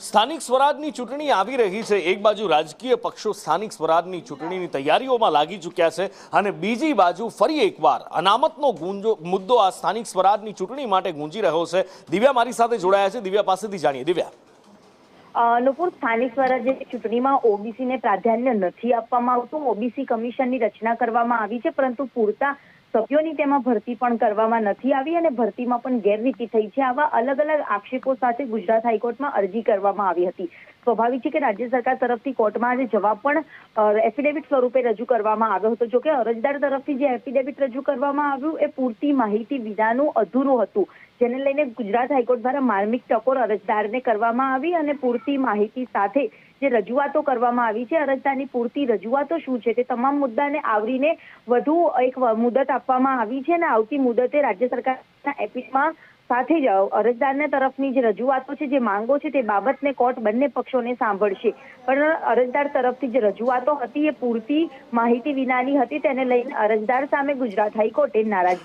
સ્થાનિક સ્વરાજની ચૂંટણી આવી રહી છે। એક બાજુ રાજકીય પક્ષો સ્થાનિક સ્વરાજની ચૂંટણીની તૈયારીઓમાં લાગી ચૂક્યા છે અને બીજી બાજુ ફરી એકવાર અનામતનો મુદ્દો આ સ્થાનિક સ્વરાજની ચૂંટણી માટે ગુંજી રહ્યો છે। દિવ્યા મારી સાથે જોડાયા છે, દિવ્યા પાસેથી જાણીએ। દિવ્યા, નુપુર, સ્થાનિક સ્વરાજ્ય ચૂંટણીમાં ઓબીસીને પ્રાધાન્ય નથી આપવામાં આવતું। ઓબીસી કમિશનની રચના કરવામાં આવી છે, પરંતુ પૂરતા સભ્યોની તેમાં ભરતી પણ કરવામાં નથી આવી અને ભરતીમાં પણ ગેરરીતિ થઈ છે। આવા અલગ અલગ આક્ષેપો સાથે ગુજરાત હાઈકોર્ટમાં અરજી કરવામાં આવી હતી। સ્વાભાવિક છે કે રાજ્ય સરકાર તરફથી કોર્ટમાં આજે જવાબ પણ એફિડેવિટ સ્વરૂપે રજૂ કરવામાં આવ્યો હતો। જોકે અરજદાર તરફથી જે એફિડેવિટ રજૂ કરવામાં આવ્યું એ પૂરતી માહિતી વિનાનું અધૂરું હતું, જેને લઈને ગુજરાત હાઈકોર્ટ દ્વારા માર્મિક ટકોર અરજદારને કરવામાં આવી અને પૂરતી માહિતી સાથે જે રજૂઆતો કરવામાં આવી છે, અરજદારની પૂરતી રજૂઆતો શું છે તે તમામ મુદ્દાને આવરીને વધુ એક મુદત આપવામાં આવી છે અને આવતી મુદતે રાજ્ય સરકારના એપિકમાં સાથે જ અરજદારના તરફની જે રજૂઆતો છે, જે માંગો છે તે બાબતને કોર્ટ બંને પક્ષોને સાંભળશે। પણ અરજદાર તરફથી જે રજૂઆતો હતી એ પૂરતી માહિતી વિનાની હતી, તેને લઈને અરજદાર સામે ગુજરાત હાઈકોર્ટે નારાજગી